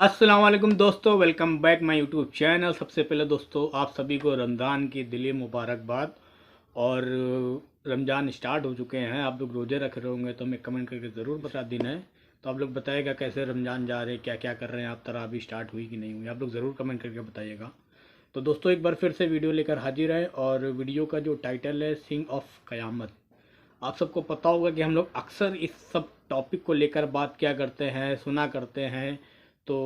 अस्सलाम वालेकुम दोस्तों, welcome back my YouTube channel. सबसे पहले दोस्तों आप सभी को रमज़ान की दिली मुबारकबाद। और रमज़ान स्टार्ट हो चुके हैं, आप लोग रोज़े रख रहे होंगे तो हमें कमेंट करके ज़रूर बता देना है। तो आप लोग बताइएगा कैसे रमज़ान जा रहे हैं, क्या क्या कर रहे हैं आप, तरावी स्टार्ट हुई कि नहीं हुई, आप लोग ज़रूर कमेंट करके बताइएगा। तो दोस्तों एक बार फिर से वीडियो लेकर हाजिर है और वीडियो का जो टाइटल है सिंग ऑफ क़यामत। आप सबको पता होगा कि हम लोग अक्सर इस सब टॉपिक को लेकर बात क्या करते हैं, सुना करते हैं। तो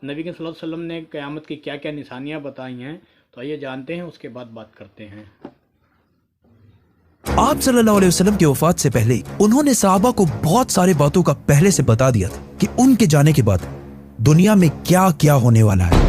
नबी के सल्लल्लाहु अलैहि वसल्लम ने क़यामत की क्या क्या निशानियां बताई हैं, तो आइए जानते हैं, उसके बाद बात करते हैं। आप सल्लल्लाहु अलैहि वसल्लम की वफात से पहले उन्होंने सहाबा को बहुत सारे बातों का पहले से बता दिया था कि उनके जाने के बाद दुनिया में क्या क्या होने वाला है।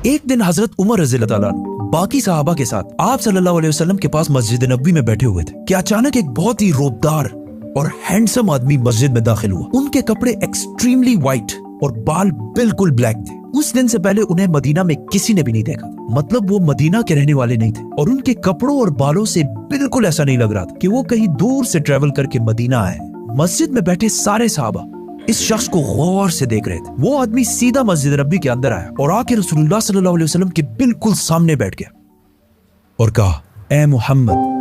एक दिन हजरत उमर रज़ियल्लाहु ताला अन्हु बाकी सहाबा के साथ आप सल्लल्लाहु अलैहि वसल्लम के पास मस्जिद नबवी में बैठे हुए थे कि अचानक एक बहुत ही रोबदार और हैंडसम आदमी मस्जिद में दाखिल हुआ। उनके कपड़े एक्सट्रीमली वाइट और बाल बिल्कुल ब्लैक थे। उस दिन से पहले उन्हें मदीना में किसी ने भी नहीं देखा, मतलब वो मदीना के रहने वाले नहीं थे और उनके कपड़ों और बालों से बिल्कुल ऐसा नहीं लग रहा था कि वो कहीं दूर से ट्रेवल करके मदीना आए। मस्जिद में बैठे सारे सहाबा इस शख्स को गौर से देख रहे थे। वो आदमी सीधा मस्जिद नबी के अंदर आया और आके रसूलुल्लाह सल्लल्लाहु अलैहि वसल्लम के बिल्कुल सामने बैठ गया और कहा, ए मोहम्मद,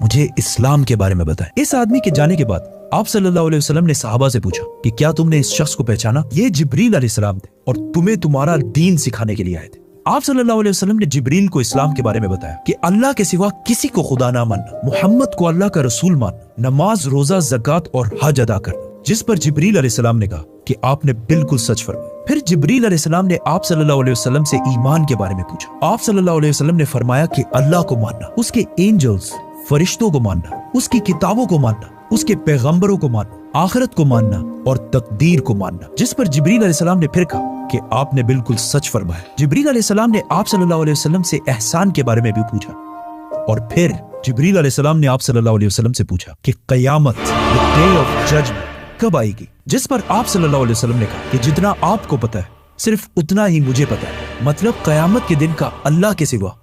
मुझे इस्लाम के बारे में बताएं। इस आदमी के जाने के बाद आप सल्लल्लाहु अलैहि वसल्लम ने सहाबा से पूछा कि क्या तुमने इस शख्स को पहचाना? ये जिब्रील अलैहिस्सलाम थे और तुम्हें तुम्हारा दीन सिखाने के लिए आए थे। आप सल्लल्लाहु अलैहि वसल्लम ने जिब्रील को इस्लाम के बारे में बताया कि अल्लाह के सिवा किसी को खुदा ना मानना, मोहम्मद को अल्लाह का रसूल मानना, नमाज, रोजा, ज़कात और हज अदा करना। जिस पर जिब्रील अलैहिस्सलाम ने कहा कि आपने बिल्कुल सच फरमाया। फिर जिब्रील अलैहिस्सलाम ने आप सल्लल्लाहु अलैहि वसल्लम से ईमान के बारे में पूछा। आप सल्लल्लाहु अलैहि वसल्लम ने फरमाया कि अल्लाह को मानना, उसके एंजल्स, फरिश्तों को मानना, उसकी किताबों को मानना, उसके पैगंबरों को मानना, आखिरत को मानना और तकदीर को मानना। जिस पर जिब्रील अलैहिस्सलाम ने फिर कहा कि आपने बिल्कुल सच फरमाया। जिब्रील अलैहिस्सलाम ने आप सल्लल्लाहु अलैहि वसल्लम से एहसान के बारे में भी पूछा और फिर जिब्रील अलैहिस्सलाम ने आप सल्लल्लाहु अलैहि वसल्लम से पूछा कि क़यामत, द डे ऑफ जजमेंट, कब आएगी? जिस पर आप सल्लल्लाहु अलैहि वसल्लम ने कहा कि जितना आपको पता है सिर्फ उतना ही मुझे पता है, मतलब क़यामत के दिन का अल्लाह के सिवा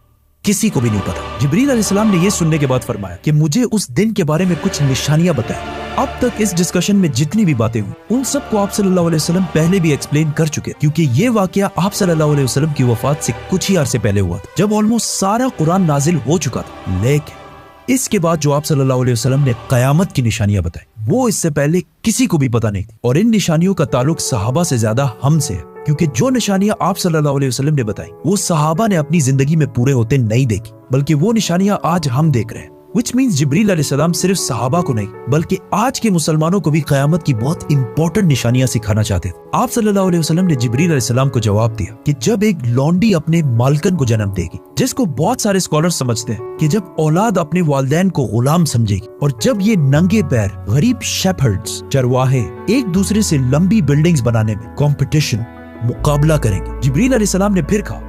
किसी को भी नहीं पता। जिब्रील अलैहिस्सलाम ने यह सुनने के बाद फरमाया कि मुझे उस दिन के बारे में कुछ निशानियां बताएं। अब तक इस डिस्कशन में जितनी भी बातें हुई उन सबको आप सल्लल्लाहु अलैहि वसल्लम पहले भी एक्सप्लेन कर चुके, क्योंकि ये वाकया आप सल्लल्लाहु अलैहि वसल्लम की वफात से कुछ ही अरसे पहले हुआ था, जब ऑलमोस्ट सारा कुरान नाजिल हो चुका था। लेकिन इसके बाद जो आप सल्लल्लाहु अलैहि वसल्लम ने क़यामत की निशानियां बताई वो इससे पहले किसी को भी पता नहीं थी। और इन निशानियों का ताल्लुक सहाबा से ज्यादा हमसे है, क्योंकि जो निशानियां आप सल्लल्लाहु अलैहि वसल्लम ने बताई वो सहाबा ने अपनी जिंदगी में पूरे होते नहीं देखी, बल्कि वो निशानियां आज हम देख रहे हैं। Which means जिब्रील अलैहिस्सलाम सिर्फ सहाबा को नहीं बल्कि आज के मुसलमानों को भी क़यामत की बहुत इंपॉर्टेंट निशानियां सिखाना चाहते थे। आप सल्लल्लाहु अलैहि वसल्लम ने जिब्रील अलैहिस्सलाम को जवाब दिया कि जब एक लौंडी अपने मालकन को जन्म देगी, जिसको बहुत सारे स्कॉलर्स समझते हैं कि जब औलाद अपने वालिदैन को गुलाम समझेगी, और जब ये नंगे पैर गरीब शेफर्ड्स, चरवाहे एक दूसरे से लंबी बिल्डिंग्स बनाने में कंपटीशन, मुकाबला करेंगे। जिब्रील अलैहिस्सलाम ने फिर कहा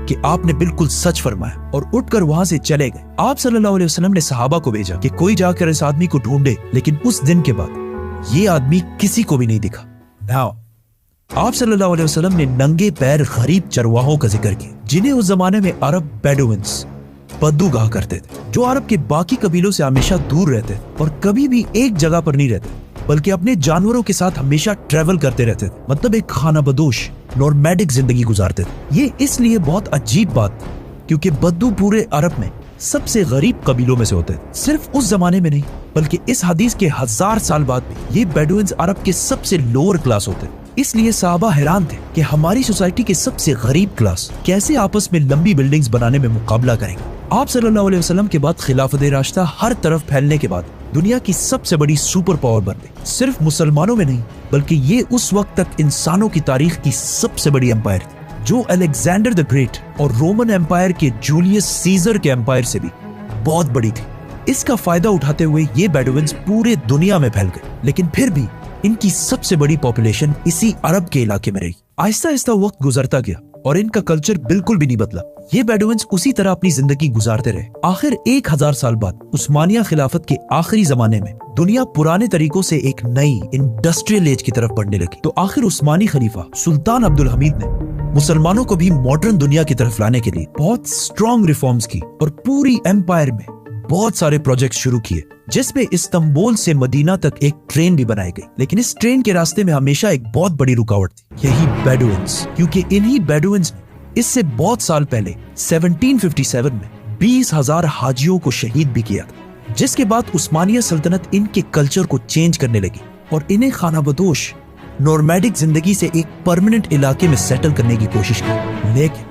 कि आपने बिल्कुल सच फरमाया और उठकर वहां से चले गए। आप सल्लल्लाहु अलैहि वसल्लम ने सहाबा को भेजा कि कोई जाकर इस आदमी को ढूंढे, लेकिन उस दिन के बाद ये आदमी किसी को भी नहीं दिखा। नाउ आप सल्लल्लाहु अलैहि वसल्लम ने नंगे पैर गरीब चरवाहों का जिक्र किया, जिन्हें उस जमाने में अरब बेडुइन्स, बद्दू कहा करते थे, जो अरब के बाकी कबीलों से हमेशा दूर रहते थे और कभी भी एक जगह पर नहीं रहते, बल्कि अपने जानवरों के साथ हमेशा ट्रेवल करते रहते थे, मतलब एक खानाबदोश नॉर्मैडिक जिंदगी गुजारते थे। ये इसलिए बहुत अजीब बात क्योंकि बद्दू पूरे अरब में सबसे गरीब कबीलों में से होते थे। सिर्फ उस जमाने में नहीं बल्कि इस हदीस के 1000 साल बाद भी ये बेडुइन्स अरब के सबसे लोअर क्लास होते थे। इसलिए सहाबा हैरान थे कि हमारी सोसाइटी के सबसे गरीब क्लास कैसे आपस में लंबी बिल्डिंग्स बनाने में मुकाबला करेंगे। आप सल्लल्लाहु अलैहि वसल्लम के बाद खिलाफत राशिदा हर तरफ फैलने के बाद दुनिया की सबसे बड़ी सुपर पावर बन गई। सिर्फ मुसलमानों में नहीं बल्कि ये उस वक्त तक इंसानों की तारीख की सबसे बड़ी एम्पायर थी, जो अलेक्जेंडर द ग्रेट और रोमन एम्पायर के जूलियस सीजर के एम्पायर से भी बहुत बड़ी थी। इसका फायदा उठाते हुए ये बेडुइन्स पूरे दुनिया में फैल गए, लेकिन फिर भी इनकी सबसे बड़ी पॉपुलेशन इसी अरब के इलाके में रही। आहिस्ता आहिस्ता वक्त गुजरता गया और इनका कल्चर बिल्कुल भी नहीं बदला। ये बेडुइन्स उसी तरह अपनी जिंदगी गुजारते रहे। आखिर 1000 साल बाद उस्मानिया खिलाफत के आखिरी जमाने में दुनिया पुराने तरीकों से एक नई इंडस्ट्रियल एज की तरफ बढ़ने लगी। तो आखिर उस्मानी खलीफा सुल्तान अब्दुल हमीद ने मुसलमानों को भी मॉडर्न दुनिया की तरफ लाने के लिए बहुत स्ट्रॉन्ग रिफॉर्म्स की और पूरी एम्पायर में बहुत सारे प्रोजेक्ट शुरू किए, जिसमें इस्तांबुल से मदीना तक एक ट्रेन भी बनाई गई। लेकिन इस ट्रेन के रास्ते में हमेशा एक बहुत बड़ी रुकावट थी, यही बेडुइन्स, क्योंकि इन्हीं बेडुइन्स ने इससे बहुत साल पहले 1757 में 20,000 हाजियों को शहीद भी किया था, जिसके बाद उस्मानिया सल्तनत इनके कल्चर को चेंज करने लगी और इन्हें खानाबदोश नॉर्मैडिक जिंदगी से एक परमानेंट इलाके में सेटल करने की कोशिश की। लेकिन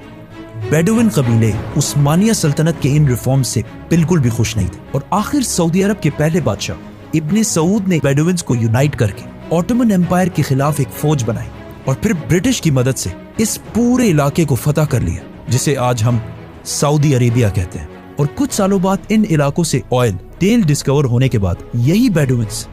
बेडुइन कबीले उस्मानिया सल्तनत के इन रिफॉर्म्स से बिल्कुल भी खुश नहीं थे और आखिर सऊदी अरब के पहले बादशाह इब्ने सऊद ने बेडुइन्स को यूनाइट करके ऑटोमन एम्पायर के खिलाफ एक फौज बनाई और फिर ब्रिटिश की मदद से इस पूरे इलाके को फतह कर लिया, जिसे आज हम सऊदी अरेबिया कहते हैं। और कुछ सालों बाद इन इलाकों से ऑयल, तेल डिस्कवर होने के बाद यही बेडुइन्स,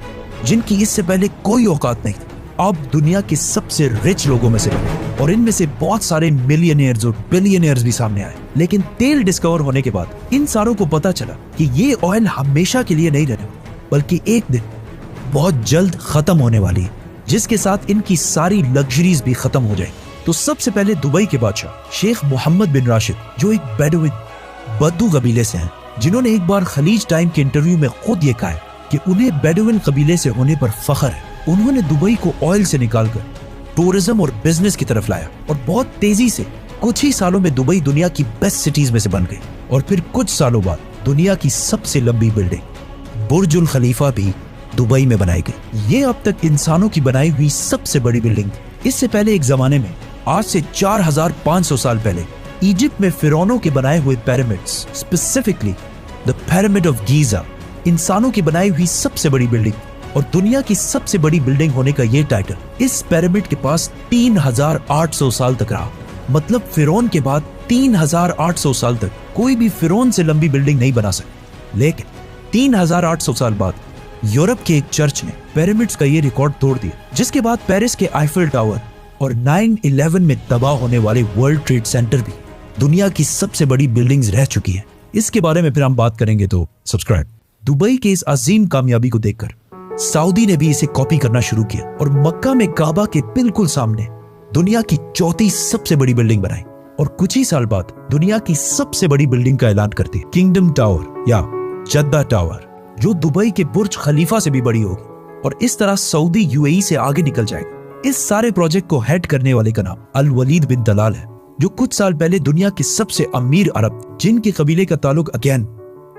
जिनकी इससे पहले कोई औकात नहीं थी, अब दुनिया के सबसे रिच लोगों में से बने और इनमें से बहुत सारे मिलियनियर्स और बिलियनियर्स भी सामने आए। लेकिन तेल डिस्कवर होने के बाद इन सारों को पता चला कि ये ऑयल हमेशा के लिए नहीं रहने वाली, बल्कि एक दिन बहुत जल्द खत्म होने वाली है, जिसके साथ इनकी सारी लग्जरीज भी खत्म हो जाएगी। तो सबसे पहले दुबई के बादशाह शेख मोहम्मद बिन राशिद, जो एक बेडुइन बद्दू कबीले से हैं, जिन्होंने एक बार खलीज टाइम के इंटरव्यू में खुद ये कहा है कि उन्हें बेडुइन कबीले से होने पर फख्र है। उन्होंने दुबई को ऑयल से निकालकर टूरिज्म और बिजनेस की तरफ लाया और बहुत तेजी से कुछ ही सालों में दुबई दुनिया की बेस्ट सिटीज में से बन गई। और फिर कुछ सालों बाद दुनिया की सबसे लंबी बिल्डिंग बुर्जुल खलीफा भी दुबई में बनाई गई। ये अब तक इंसानों की बनाई हुई सबसे बड़ी बिल्डिंग थी। इससे पहले एक जमाने में, आज से 4500 साल पहले, इजिप्ट में फिरौनों के बनाए हुए pyramids, specifically the pyramid of Giza, इंसानों की बनाई हुई सबसे बड़ी बिल्डिंग और दुनिया की सबसे बड़ी बिल्डिंग होने का ये टाइटल इस पिरामिड के पास 3800 साल तक रहा। मतलब फिरौन के बाद 3800 साल तक कोई भी फिरौन से लंबी बिल्डिंग नहीं बना सके। लेकिन 3800 साल बाद यूरोप के एक चर्च ने पिरामिड्स का ये रिकॉर्ड तोड़ दिया, जिसके बाद पेरिस के आईफिल टावर और 9/11 में तबाह होने वाले वर्ल्ड ट्रेड सेंटर भी दुनिया की सबसे बड़ी बिल्डिंग्स रह चुकी है। इसके बारे में फिर हम बात करेंगे, तो सब्सक्राइब। दुबई के इस अजीम कामयाबी को देखकर सऊदी ने भी इसे कॉपी करना शुरू किया और मक्का में काबा के बिल्कुल सामने दुनिया की चौथी सबसे बड़ी बिल्डिंग बनाई और कुछ ही साल बाद दुनिया की सबसे बड़ी बिल्डिंग का ऐलान करती किंगडम टावर या जद्दा टावर, जो दुबई के बुर्ज खलीफा से भी बड़ी होगी और इस तरह सऊदी यूएई से आगे निकल जाएगा। इस सारे प्रोजेक्ट को हेड करने वाले का नाम अल वलीद बिन तलाल है, जो कुछ साल पहले दुनिया के सबसे अमीर अरब जिन के कबीले का ताल्लुक अगेन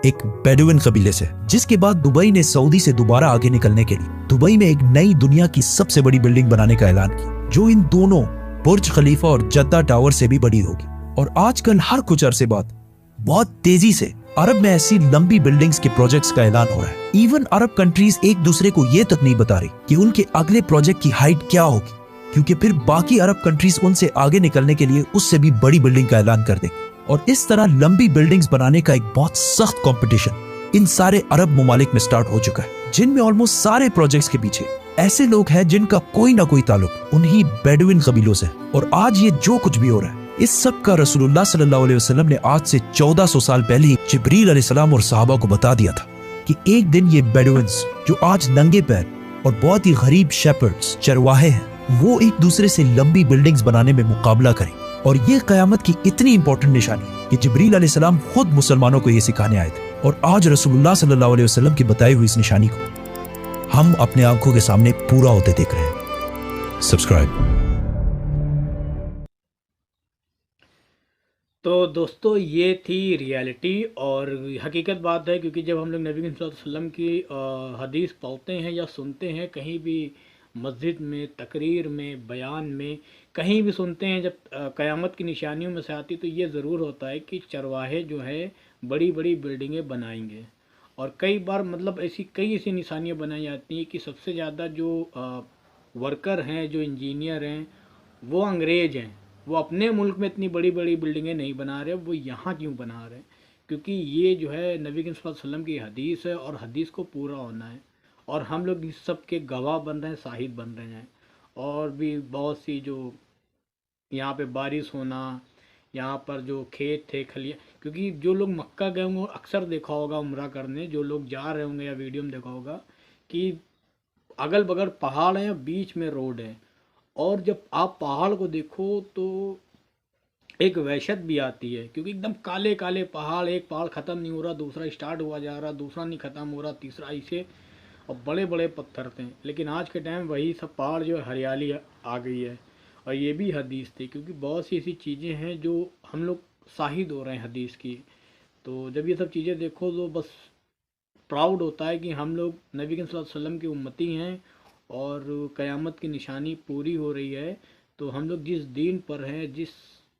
एक बेडुइन कबीले से, जिसके बाद दुबई ने सऊदी से दोबारा आगे निकलने के लिए दुबई में एक नई दुनिया की सबसे बड़ी बिल्डिंग बनाने का ऐलान किया, जो इन दोनों बुर्ज खलीफा और जद्दा टावर से भी बड़ी होगी। और आजकल हर कुछ अरसे बाद बहुत तेजी से अरब में ऐसी लंबी बिल्डिंग्स के प्रोजेक्ट्स का ऐलान हो रहा है। इवन अरब कंट्रीज एक दूसरे को ये तक नहीं बता रही कि उनके अगले प्रोजेक्ट की हाइट क्या होगी, क्योंकि फिर बाकी अरब कंट्रीज उनसे आगे निकलने के लिए उससे भी बड़ी बिल्डिंग का ऐलान कर देंगे। और इस तरह लंबी बिल्डिंग्स बनाने का एक बहुत सख्त कंपटीशन इन सारे अरब ममालिक में स्टार्ट हो चुका है, जिनमें ऑलमोस्ट सारे प्रोजेक्ट्स के पीछे ऐसे लोग हैं जिनका कोई ना कोई ताल्लुक उन्हीं बेडुइन कबीलों से। और आज ये जो कुछ भी हो रहा है, इस सब का रसूलुल्लाह सल्लल्लाहु अलैहि वसल्लम ने आज से 1400 साल पहले ही जिब्रील अलैहिस्सलाम और सहाबा को बता दिया था कि एक दिन ये बेडुइन्स, जो आज नंगे पैर और बहुत ही गरीब शेपर्ड्स, चरवाहे हैं, वो एक दूसरे से लंबी बिल्डिंग्स बनाने में मुकाबला करें। और ये कयामत की इतनी इंपॉर्टेंट निशानी है कि जिब्रील अलैहिस्सलाम खुद मुसलमानों को ये सिखाने आए थे। और आज रसूलुल्लाह सल्लल्लाहु अलैहि वसल्लम की बताई हुई इस निशानी को हम अपने आंखों के सामने पूरा होते देख रहे हैं। सब्सक्राइब। तो दोस्तों, ये थी रियलिटी और हकीकत बात है, क्योंकि जब हम लोग नबी करीम सल्लल्लाहु अलैहि वसल्लम की हदीस पढ़ते हैं या सुनते हैं, कहीं भी मस्जिद में, तकरीर में, बयान में, कहीं भी सुनते हैं, जब क़यामत की निशानियों में से आती, तो ये ज़रूर होता है कि चरवाहे जो है बड़ी बड़ी बिल्डिंगें बनाएंगे। और कई बार मतलब कई ऐसी निशानियाँ बनाई जाती हैं कि सबसे ज़्यादा जो वर्कर हैं, जो इंजीनियर हैं, वो अंग्रेज़ हैं। वो अपने मुल्क में इतनी बड़ी बड़ी बिल्डिंगें नहीं बना रहे, वो यहाँ क्यों बना रहे हैं? क्योंकि ये जो है नबी करीम सल्लल्लाहु अलैहि वसल्लम की हदीस है और हदीस को पूरा होना है, और हम लोग इस सब के गवाह बन रहे हैं, शाहिद बन रहे हैं। और भी बहुत सी जो यहाँ पे बारिश होना, यहाँ पर जो खेत थे, खलिया, क्योंकि जो लोग मक्का गए होंगे अक्सर देखा होगा उम्रा करने, जो लोग जा रहे होंगे या वीडियो में देखा होगा कि अगल बगल पहाड़ हैं, बीच में रोड है। और जब आप पहाड़ को देखो तो एक वहशत भी आती है, क्योंकि एकदम काले काले पहाड़, एक पहाड़ ख़त्म नहीं हो रहा, दूसरा स्टार्ट हुआ जा रहा, दूसरा नहीं ख़त्म हो रहा, तीसरा ऐसे, और बड़े बड़े पत्थर थे। लेकिन आज के टाइम वही सब पहाड़ जो है हरियाली आ गई है। और ये भी हदीस थी, क्योंकि बहुत सी ऐसी चीज़ें हैं जो हम लोग शाहिद हो रहे हैं हदीस की। तो जब ये सब चीज़ें देखो तो बस प्राउड होता है कि हम लोग नबी करीम सल्लल्लाहु अलैहि वसल्लम की उम्मती हैं, और क़यामत की निशानी पूरी हो रही है। तो हम लोग जिस दीन पर हैं, जिस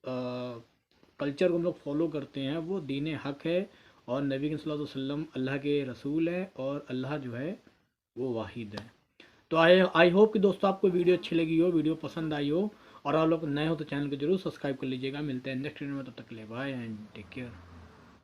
कल्चर को हम लोग फॉलो करते हैं, वो दीन हक है, और नबी करीम सल्लल्लाहु अलैहि वसल्लम अल्लाह के रसूल हैं, और अल्लाह जो है वो वाहिद है। तो आई होप कि दोस्तों आपको वीडियो अच्छी लगी हो, वीडियो पसंद आई हो, और आप लोग नए हो तो चैनल को जरूर सब्सक्राइब कर लीजिएगा। मिलते हैं नेक्स्ट वीडियो में, तब तक के लिए बाय एंड टेक केयर।